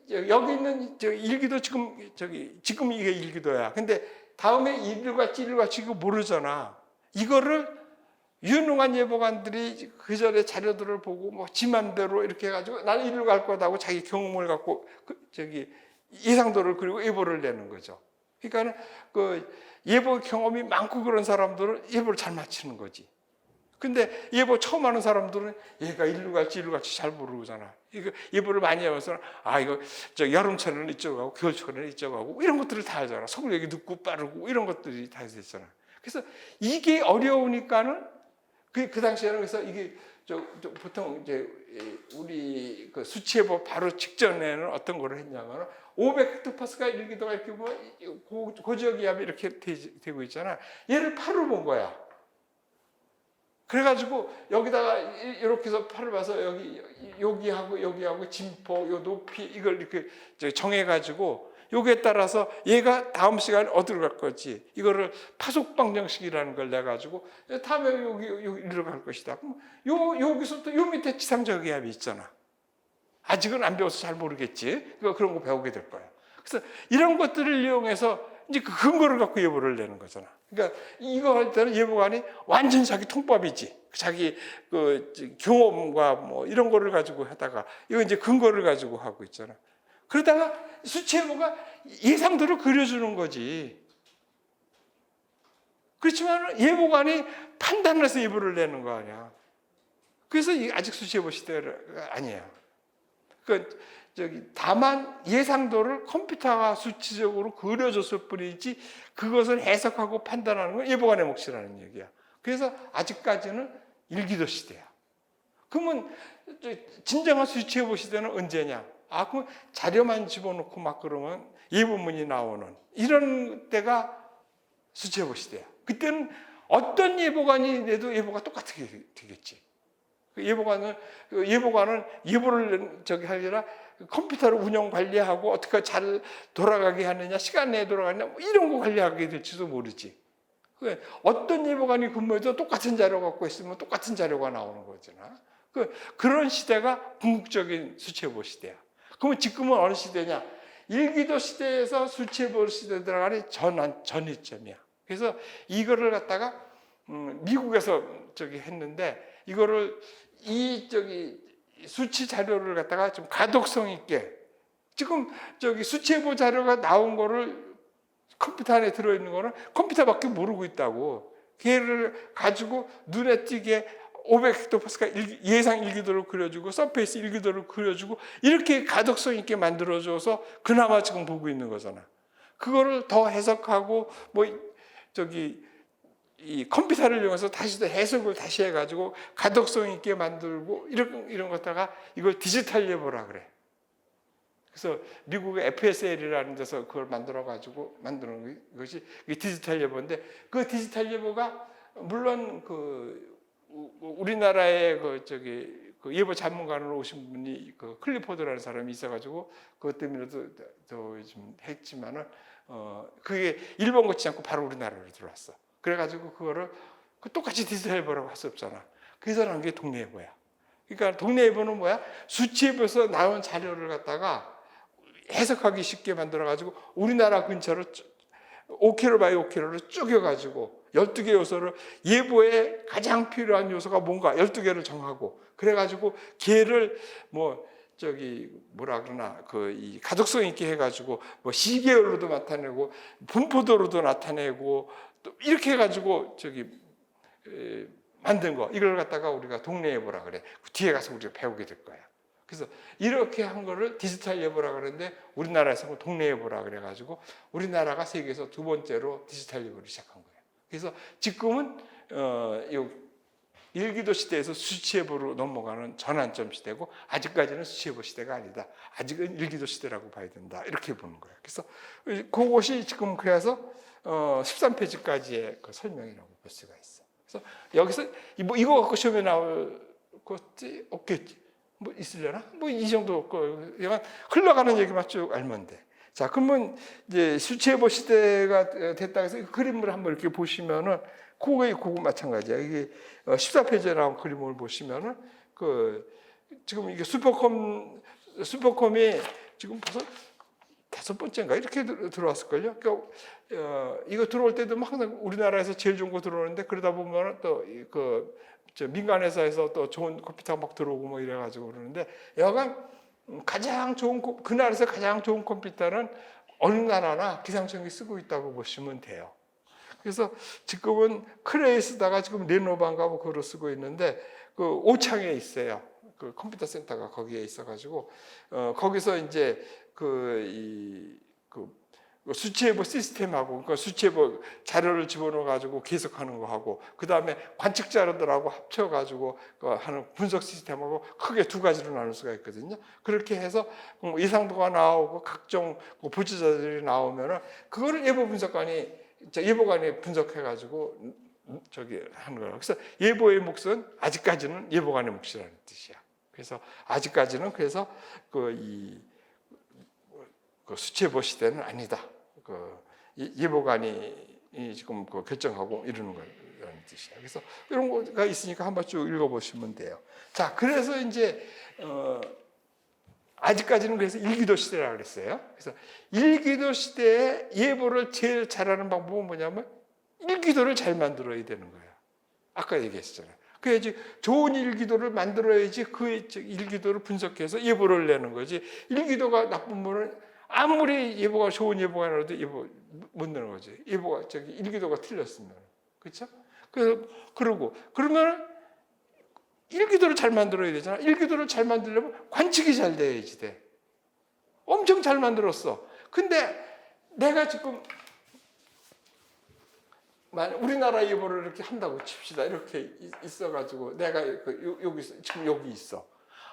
여기 있는 일기도 지금 이게 일기도야. 근데 다음에 이리로 갈지 이거 모르잖아. 이거를 유능한 예보관들이 그 전에 자료들을 보고 뭐 지맘대로 이렇게 해가지고 나는 이리로 갈 거다고 자기 경험을 갖고 예상도를 그리고 예보를 내는 거죠. 그러니까는 그 예보 경험이 많고 그런 사람들은 예보를 잘 맞히는 거지. 근데 예보 처음 하는 사람들은 얘가 이리로 갈지 잘 모르잖아. 이거 예보를 많이 해서 이거 여름철에는 이쪽 가고 겨울철에는 이쪽 가고 이런 것들을 다 하잖아. 서울역이 늦고 빠르고 이런 것들이 다 있잖아. 그래서 이게 어려우니까는 그 당시에는 그래서 이게 보통 이제 우리 그 수치예보 바로 직전에는 어떤 거를 했냐면 500헥토파스칼 일기도가 이렇게 뭐 고지역이하면 이렇게 되고 있잖아. 얘를 팔로 본 거야. 그래가지고 여기다가 이렇게 해서 팔을 봐서 여기하고 진포, 요 높이 이걸 이렇게 정해가지고 여기에 따라서 얘가 다음 시간에 어디로 갈 거지 이거를 파속 방정식이라는 걸 내가지고 다음에 여기로 갈 것이다. 여기서부터 요 밑에 지상저기압이 있잖아. 아직은 안 배워서 잘 모르겠지. 그런 거 배우게 될 거야. 그래서 이런 것들을 이용해서 이제 그 근거를 갖고 예보를 내는 거잖아. 그러니까 이거 할 때는 예보관이 완전 자기 통밥이지. 자기 그 경험과 뭐 이런 거를 가지고 하다가 이거 이제 근거를 가지고 하고 있잖아. 그러다가 수치예보가 예상도를 그려주는 거지. 그렇지만 예보관이 판단을 해서 예보를 내는 거 아니야. 그래서 아직 수치예보 시대가 아니에요. 다만 예상도를 컴퓨터가 수치적으로 그려줬을 뿐이지 그것을 해석하고 판단하는 건 예보관의 몫이라는 얘기야. 그래서 아직까지는 일기도 시대야. 그러면 진정한 수치예보 시대는 언제냐? 아, 그럼 자료만 집어넣고 막 그러면 예보문이 나오는 이런 때가 수치예보 시대야. 그때는 어떤 예보관이 내도 예보가 똑같게 되겠지. 예보관은 예보를 하려라 컴퓨터로 운영 관리하고 어떻게 잘 돌아가게 하느냐, 시간 내에 돌아가느냐, 뭐 이런 거 관리하게 될지도 모르지. 어떤 예보관이 근무해도 똑같은 자료 갖고 있으면 똑같은 자료가 나오는 거잖아. 그런 시대가 궁극적인 수치예보 시대야. 그러면 지금은 어느 시대냐? 일기도 시대에서 수치예보 시대에 들어가는 전이점이야. 그래서 이거를 갖다가 미국에서 했는데 이거를 수치 자료를 갖다가 좀 가독성 있게 지금 수치예보 자료가 나온 거를 컴퓨터 안에 들어있는 거는 컴퓨터밖에 모르고 있다고. 걔를 가지고 눈에 띄게 500헥토파스칼 예상 일기도를 그려주고 서페이스 일기도를 그려주고 이렇게 가독성 있게 만들어줘서 그나마 지금 보고 있는 거잖아. 그거를 더 해석하고 이 컴퓨터를 이용해서 다시 더 해석을 다시 해가지고 가독성 있게 만들고 이런 것다가 이걸 디지털 예보라 그래. 그래서 미국의 FSL이라는 데서 그걸 만들어가지고 만드는 것이 디지털 예보인데 그 디지털 예보가 물론 우리나라의 그 예보 전문가로 오신 분이 클리포드라는 사람이 있어가지고 그것 때문에도 좀 했지만은 그게 일본 것지 않고 바로 우리나라로 들어왔어. 그래가지고 그거를 똑같이 디지털 예보라고 할 수 없잖아. 그래서 나온 게 동네 예보야. 그러니까 동네 예보는 뭐야? 수치 예보에서 나온 자료를 갖다가 해석하기 쉽게 만들어가지고 우리나라 근처로 5km 바이 5km를 쪼개가지고 12개 요소를 예보에 가장 필요한 요소가 뭔가 12개를 정하고 그래가지고 걔를 이 가독성 있게 해가지고 시계열로도 나타내고 분포도로도 나타내고 또 이렇게 해가지고 만든 거 이걸 갖다가 우리가 동네 예보라 그래. 뒤에 가서 우리가 배우게 될 거야. 그래서 이렇게 한 거를 디지털 예보라 그러는데 우리나라에서는 동네 예보라 그래가지고 우리나라가 세계에서 두 번째로 디지털 예보를 시작한 거예요. 그래서 지금은 일기도 시대에서 수치 예보로 넘어가는 전환점 시대고 아직까지는 수치 예보 시대가 아니다. 아직은 일기도 시대라고 봐야 된다. 이렇게 보는 거예요. 그래서 그것이 지금 그래서 13페이지까지의 그 설명이라고 볼 수가 있어. 그래서 여기서 이거 갖고 시험에 나올 것이 없겠지. 있으려나? 이 정도 없고, 그냥 흘러가는 얘기만 쭉 알면 돼. 자, 그러면 이제 수치예보 시대가 됐다 해서 그림을 한번 이렇게 보시면은, 그거 마찬가지야. 이게 14페이지에 나온 그림을 보시면은, 지금 이게 슈퍼컴이 지금 벌써 5번째인가? 이렇게 들어왔을걸요? 그러니까, 이거 들어올 때도 막 우리나라에서 제일 좋은 거 들어오는데, 그러다 보면 또 민간 회사에서 또 좋은 컴퓨터가 막 들어오고 이래가지고 그러는데 여간 가장 좋은 그날에서 가장 좋은 컴퓨터는 어느 나라나 기상청이 쓰고 있다고 보시면 돼요. 그래서 지금은 크레에 쓰다가 지금 레노바인가 그걸 쓰고 있는데 그 오창에 있어요. 그 컴퓨터 센터가 거기에 있어가지고 거기서 이제 수치예보 시스템하고 그러니까 수치예보 자료를 집어넣어 가지고 계속하는 거 하고 그 다음에 관측 자료들하고 합쳐 가지고 하는 분석 시스템하고 크게 두 가지로 나눌 수가 있거든요. 그렇게 해서 예상도가 나오고 각종 부지자들이 나오면은 그거를 예보관이 분석해 가지고 하는 거예요. 그래서 예보의 몫은 아직까지는 예보관의 몫이라는 뜻이야. 그래서 아직까지는 그래서 수치예보 시대는 아니다. 예보관이 지금 결정하고 이러는 거라는 뜻이야. 그래서 이런 거가 있으니까 한번 쭉 읽어보시면 돼요. 자, 그래서 이제 아직까지는 그래서 일기도 시대라고 그랬어요. 그래서 일기도 시대에 예보를 제일 잘하는 방법은 뭐냐면 일기도를 잘 만들어야 되는 거예요. 아까 얘기했잖아요. 그래야지 좋은 일기도를 만들어야지 그 일기도를 분석해서 예보를 내는 거지. 일기도가 나쁜 분은 아무리 예보가 좋은 예보가 나와도 예보 못 내는 거지. 예보가 일기도가 틀렸으면. 그렇죠? 그러면 일기도를 잘 만들어야 되잖아. 일기도를 잘 만들려면 관측이 잘 돼야지 돼. 엄청 잘 만들었어. 근데 내가 지금 우리나라 예보를 이렇게 한다고 칩시다. 이렇게 있어가지고 내가 지금 여기 있어.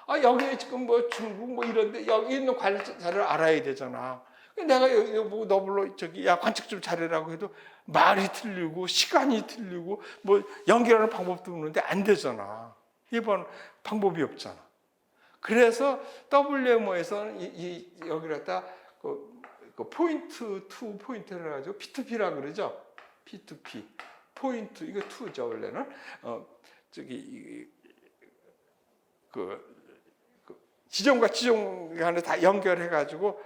아, 여기 지금 뭐 중국 뭐 이런데 여기 있는 관찰자를 알아야 되잖아. 내가 여기 뭐 너블로 저기 야 관측 좀 잘해라고 해도 말이 틀리고 시간이 틀리고 뭐 연결하는 방법도 없는데 안 되잖아. 이번 방법이 없잖아. 그래서 WMO에서는 여기를 갖다 그 포인트 투 포인트를 가지고 P2P라 그러죠. P2P 포인트 이거 2죠 원래는 저기 그 지점과 지점 간에 다 연결해 가지고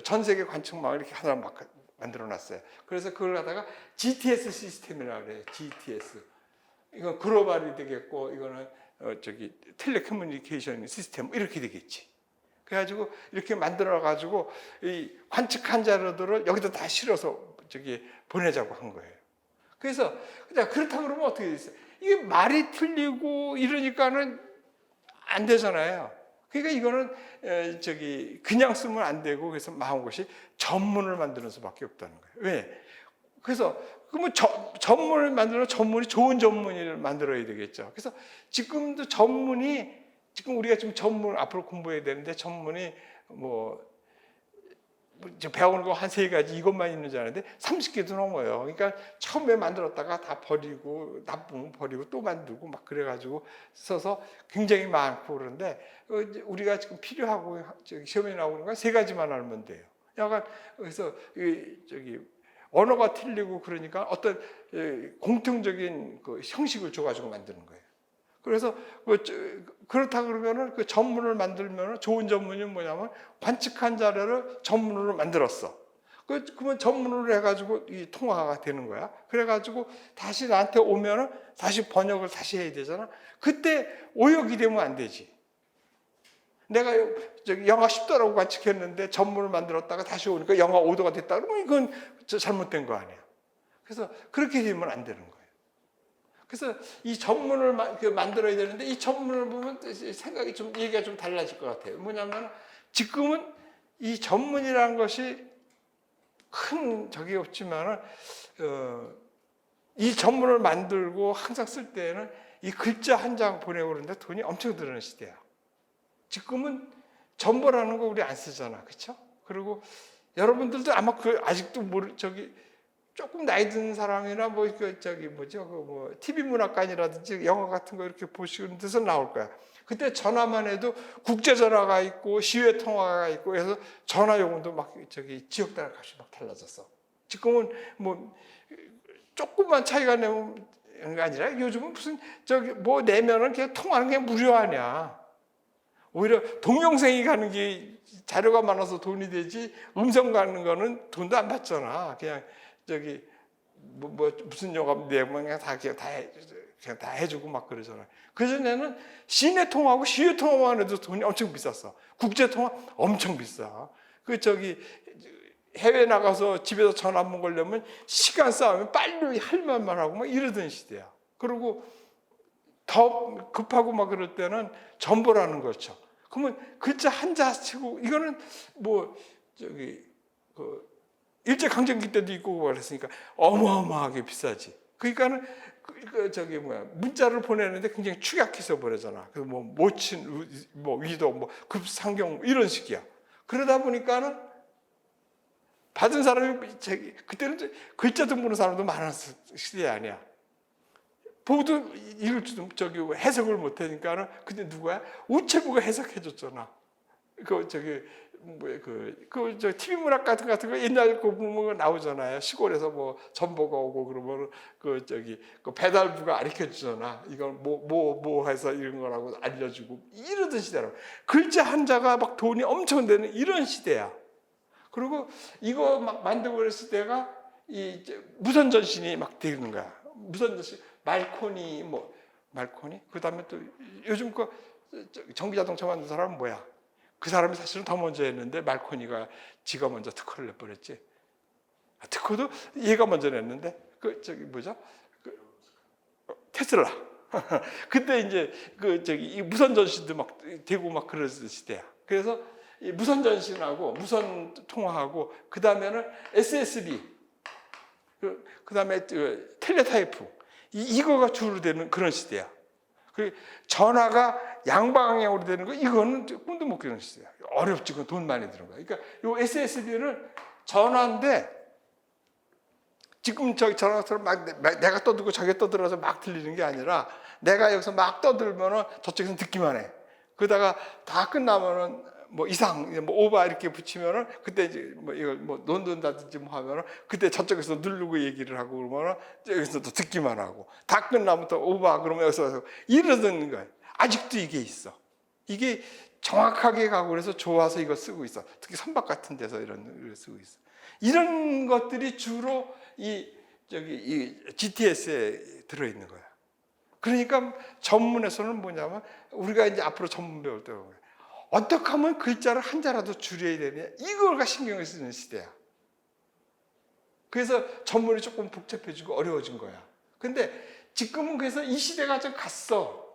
전 세계 관측망을 이렇게 하나 막 만들어 놨어요. 그래서 그걸 갖다가 GTS 시스템이라고 그래요. GTS. 이건 글로벌이 되겠고 이거는 저기 텔레커뮤니케이션 시스템 이렇게 되겠지. 그래가지고 이렇게 만들어 가지고 이 관측한 자료들을 여기다 다 실어서 저기 보내자고 한 거예요. 그래서 그렇다 그러면 어떻게 됐어요? 이게 말이 틀리고 이러니까는 안 되잖아요. 그러니까 이거는 저기 그냥 쓰면 안 되고 그래서 나온 것이 전문을 만드는 수밖에 없다는 거예요. 왜? 그래서 그러면 전문을 만들면 전문이 좋은 전문을 만들어야 되겠죠. 그래서 지금도 전문이 지금 우리가 지금 전문 앞으로 공부해야 되는데 전문이 뭐 배우는 거 한 3가지 이것만 있는 줄 알았는데 30개도 넘어요. 그러니까 처음에 만들었다가 다 버리고 나쁘면 버리고 또 만들고 막 그래가지고 써서 굉장히 많고 그런데 우리가 지금 필요하고 시험에 나오는 건 3가지만 알면 돼요. 약간 그래서 저기 언어가 틀리고 그러니까 어떤 공통적인 그 형식을 줘가지고 만드는 거예요. 그래서 그렇다 그러면은 그 전문을 만들면은 좋은 전문이 뭐냐면 관측한 자료를 전문으로 만들었어. 그러면 전문으로 해가지고 이 통화가 되는 거야. 그래가지고 다시 나한테 오면은 다시 번역을 다시 해야 되잖아. 그때 오역이 되면 안 되지. 내가 저기 영하 10도라고 관측했는데 전문을 만들었다가 다시 오니까 영하 5도가 됐다 그러면 이건 잘못된 거 아니야. 그래서 그렇게 되면 안 되는 거야. 그래서 이 전문을 만들어야 되는데 이 전문을 보면 생각이 좀 얘기가 좀 달라질 것 같아요. 뭐냐면 지금은 이 전문이라는 것이 큰 적이 없지만은 이 전문을 만들고 항상 쓸 때에는 이 글자 한 장 보내고 그러는데 돈이 엄청 드는 시대야. 지금은 전보라는 거 우리 안 쓰잖아, 그렇죠? 그리고 여러분들도 아마 아직도 조금 나이 든 사람이나 TV 문학관이라든지 영화 같은 거 이렇게 보시는 데서 나올 거야. 그때 전화만 해도 국제 전화가 있고 시외 통화가 있고 해서 전화요금도 막 지역 따라 값이 막 달라졌어. 지금은 뭐 조금만 차이가 내면 게 아니라 요즘은 무슨 뭐 내면은 그냥 통화하는 게 무료 아니야. 오히려 동영상이 가는 게 자료가 많아서 돈이 되지 음성 가는 거는 돈도 안 받잖아. 그냥 무슨 영화 내면 그냥 다 해주고 막 그러잖아. 그전에는 시내 통화하고 시외 통화만 해도 돈이 엄청 비쌌어. 국제 통화 엄청 비싸. 해외 나가서 집에서 전화 한번 걸려면 시간 싸우면 빨리 할 말만 하고 막 이러던 시대야. 그리고 더 급하고 막 그럴 때는 전보라는 거죠. 그러면 글자 한자 치고 이거는 일제강점기 때도 있고 그랬으니까 어마어마하게 비싸지. 그러니까는 문자를 보내는데 굉장히 축약해서 보내잖아. 그래서 모친, 위도, 급상경 이런 식이야. 그러다 보니까는 받은 사람이 그때는 글자도 모르는 사람도 많은 시대 아니야. 보도 읽을 줄도 해석을 못하니까는 근데 누구야? 우체부가 해석해줬잖아. TV 문학 같은 거 옛날 거 보면 나오잖아요. 시골에서 전보가 오고 그러면 배달부가 가르쳐 주잖아. 이건 뭐 해서 이런 거라고 알려주고 이러던 시대라고. 글자 한자가 막 돈이 엄청 되는 이런 시대야. 그리고 이거 막 만들고 그랬을 때가 이 무선 전신이 막 되는 거야. 무선 전신 말코니 그다음에 또 요즘 전기 자동차 만든 사람은 뭐야? 그 사람이 사실은 더 먼저 했는데 말코니가 지가 먼저 특허를 내버렸지. 특허도 얘가 먼저 냈는데 테슬라. 그때 이제 이 무선 전신도 막 되고 막 그럴 시대야. 그래서 이 무선 전신하고 무선 통화하고 그 다음에는 SSB, 그 다음에 텔레타이프 이거가 주로 되는 그런 시대야. 그 전화가 양방향으로 되는 거 이거는 꿈도 못 꾸는 시대야. 어렵지. 그건 돈 많이 드는 거야. 그러니까 요 SSD는 전화인데 지금 저기 전화처럼 막 내가 떠들고 저게 떠들어서 막 들리는 게 아니라 내가 여기서 막 떠들면은 저쪽에서 듣기만 해. 그러다가 다 끝나면은 뭐 이상, 뭐 오바 이렇게 붙이면은 그때 이제 뭐 이걸 뭐 논든다든지 뭐 하면은 그때 저쪽에서 누르고 얘기를 하고 그러면은 여기서 또 듣기만 하고 다 끝나면 또 오바 그러면 여기서 이러는 거야. 아직도 이게 있어. 이게 정확하게 가고 그래서 좋아서 이거 쓰고 있어. 특히 선박 같은 데서 이런 걸 쓰고 있어. 이런 것들이 주로 이 GTS에 들어 있는 거야. 그러니까 전문에서는 뭐냐면 우리가 이제 앞으로 전문 배울 때 어떻게 하면 글자를 한자라도 줄여야 되냐 이걸가 신경을 쓰는 시대야. 그래서 전문이 조금 복잡해지고 어려워진 거야. 근데 지금은 그래서 이 시대가 좀 갔어.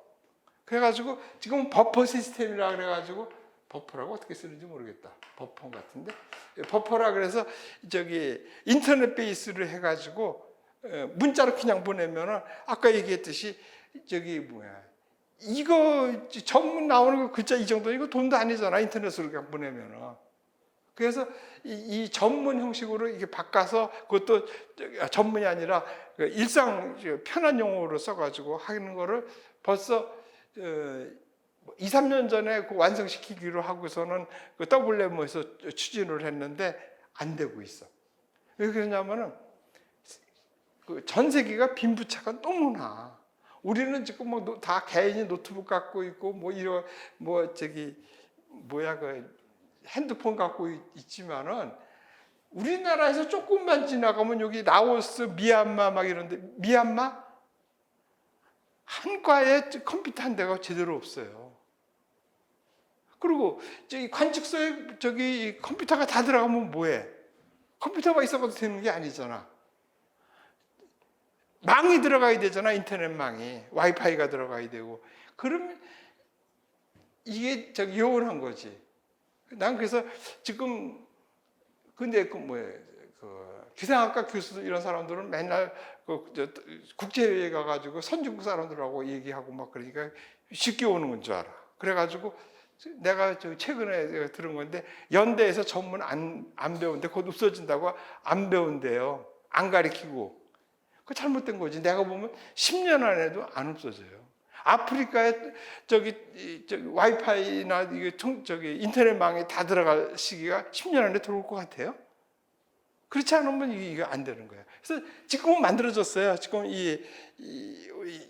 그래가지고 지금은 버퍼 시스템이라 그래가지고 버퍼라고 어떻게 쓰는지 모르겠다. 버퍼 같은데 버퍼라 그래서 저기 인터넷 베이스를 해가지고 문자로 그냥 보내면은 아까 얘기했듯이 저기 뭐야 이거 전문 나오는 거 글자 이 정도 이거 돈도 아니잖아. 인터넷으로 그냥 보내면은. 그래서 이 전문 형식으로 이게 바꿔서 그것도 전문이 아니라 일상 편한 용어로 써가지고 하는 거를 벌써 2, 3년 전에 그 완성시키기로 하고서는 그 WMO에서 추진을 했는데 안 되고 있어. 왜 그러냐면은 그 전 세계가 빈부차가 너무나. 우리는 지금 뭐 다 개인이 노트북 갖고 있고 뭐 이런 뭐 저기 뭐야 그 핸드폰 갖고 있지만은 우리나라에서 조금만 지나가면 여기 라오스, 미얀마 막 이런데 미얀마 한 과에 컴퓨터 한 대가 제대로 없어요. 그리고 저기 관측소에 저기 컴퓨터가 다 들어가면 뭐해? 컴퓨터가 있어도 되는 게 아니잖아. 망이 들어가야 되잖아. 인터넷망이 와이파이가 들어가야 되고. 그러면 이게 저기 요원한 거지. 난 그래서 지금 근데 그 뭐야 그 기상학과 교수 이런 사람들은 맨날 그 국제회의에 가가지고 선진국 사람들하고 얘기하고 막 그러니까 쉽게 오는 건 줄 알아. 그래가지고 내가 저 최근에 들은 건데 연대에서 전문 안 배운데 곧 없어진다고 안 배운대요. 안 가르치고. 그 잘못된 거지. 내가 보면 10년 안에도 안 없어져요. 아프리카에 저기 와이파이나 이게 저기 인터넷망에 다 들어갈 시기가 10년 안에 들어올 것 같아요. 그렇지 않으면 이게 안 되는 거예요. 그래서 지금은 만들어졌어요. 지금 이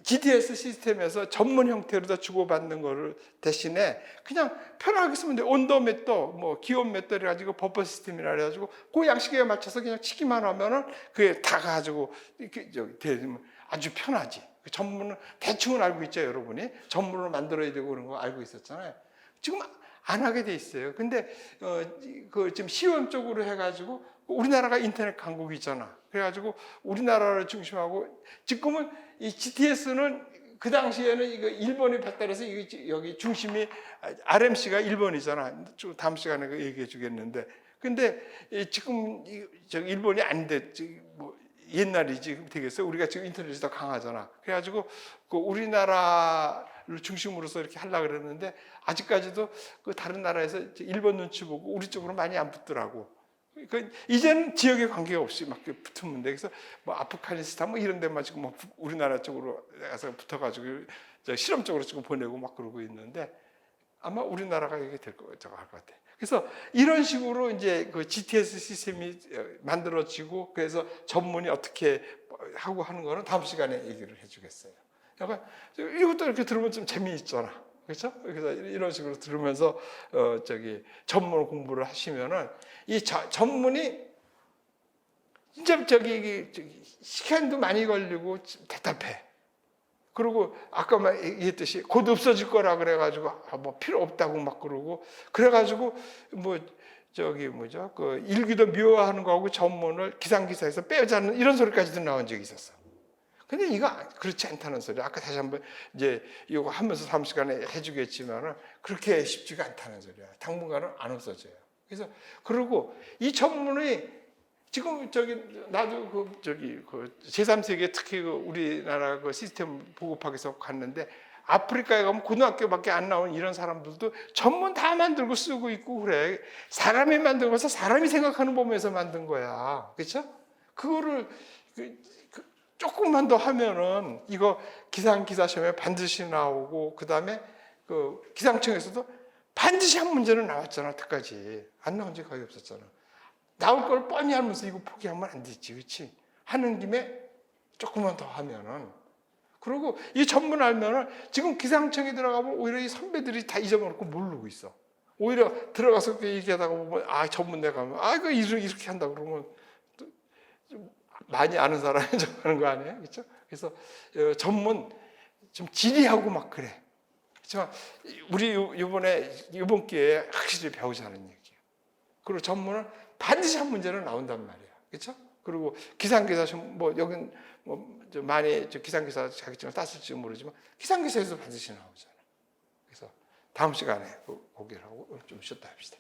GTS 시스템에서 전문 형태로 다 주고받는 거를 대신에 그냥 편하게 쓰면 돼. 온도 몇 도, 뭐 기온 몇 도를 가지고 버퍼 시스템이라 그래가지고 그 양식에 맞춰서 그냥 치기만 하면은 그게 다 가지고 이렇게 되면 아주 편하지. 전문은 대충은 알고 있죠, 여러분이. 전문으로 만들어야 되고 그런 거 알고 있었잖아요. 지금 안 하게 돼 있어요. 근데 그 지금 시험적으로 해가지고 우리나라가 인터넷 강국이잖아. 그래가지고 우리나라를 중심하고 지금은 이 GTS는 그 당시에는 이거 일본이 발달해서 여기 중심이 RMC가 일본이잖아. 다음 시간에 얘기해 주겠는데. 근데 지금 저 일본이 아닌데 뭐 옛날이지 되겠어요. 우리가 지금 인터넷이 더 강하잖아. 그래가지고 그 우리나라를 중심으로서 이렇게 하려고 그랬는데 아직까지도 그 다른 나라에서 일본 눈치 보고 우리 쪽으로 많이 안 붙더라고. 그 이제는 지역에 관계가 없이 막 붙으면 돼. 그래서 뭐 아프가니스탄 뭐 이런 데만 지금 뭐 우리나라 쪽으로 가서 붙어가지고 실험적으로 지금 보내고 막 그러고 있는데 아마 우리나라가 이게 될 것 같아. 그래서 이런 식으로 이제 그 GTS 시스템이 만들어지고 그래서 전문이 어떻게 하고 하는 거는 다음 시간에 얘기를 해주겠어요. 약간 이것도 이렇게 들으면 좀 재미있잖아. 그렇죠? 그래서 이런 식으로 들으면서 저기 전문 공부를 하시면은 이 전문이 진짜 저기 시간도 많이 걸리고 답답해. 그리고 아까 막 얘기했듯이 곧 없어질 거라 그래가지고 뭐 필요 없다고 막 그러고 그래가지고 뭐 저기 뭐죠 그 일기도 미워하는 거하고 전문을 기상기사에서 빼자는 이런 소리까지도 나온 적이 있었어. 근데 이거 그렇지 않다는 소리. 아까 다시 한번 이제 이거 하면서 3시간에 해주겠지만은 그렇게 쉽지가 않다는 소리야. 당분간은 안 없어져요. 그래서 그리고 이 전문이 지금 저기 나도 그 저기 그 제3세계 특히 그 우리나라 그 시스템 보급하기 위해서 갔는데 아프리카에 가면 고등학교밖에 안 나온 이런 사람들도 전문 다 만들고 쓰고 있고 그래. 사람이 만든 것은 사람이 생각하는 범위에서 만든 거야. 그렇죠? 그거를 조금만 더 하면은 이거 기상기사 시험에 반드시 나오고 그다음에 그 기상청에서도 반드시 한 문제는 나왔잖아. 특까지 안 나온 게 거의 없었잖아. 나올 걸 뻔히 알면서 이거 포기하면 안 되지, 그렇지? 하는 김에 조금만 더 하면은. 그리고 이 전문 알면은 지금 기상청에 들어가면 오히려 이 선배들이 다 잊어먹고 모르고 있어. 오히려 들어가서 얘기하다가 보면 전문 내가 가면 이거 이렇게 한다 그러면 좀 많이 아는 사람이 좀 하는 거 아니에요, 그렇죠? 그래서 전문 좀 지리하고 막 그래. 그렇지만 우리 이번 기회에 확실히 배우자는 얘기예요. 그리고 전문은 반드시 한 문제는 나온단 말이야, 그렇죠? 그리고 기상기사 시험 여긴 많이 기상기사 자격증을 땄을지 모르지만 기상기사에서 반드시 나오잖아. 그래서 다음 시간에 보기를 하고 좀 쉬었다 합시다.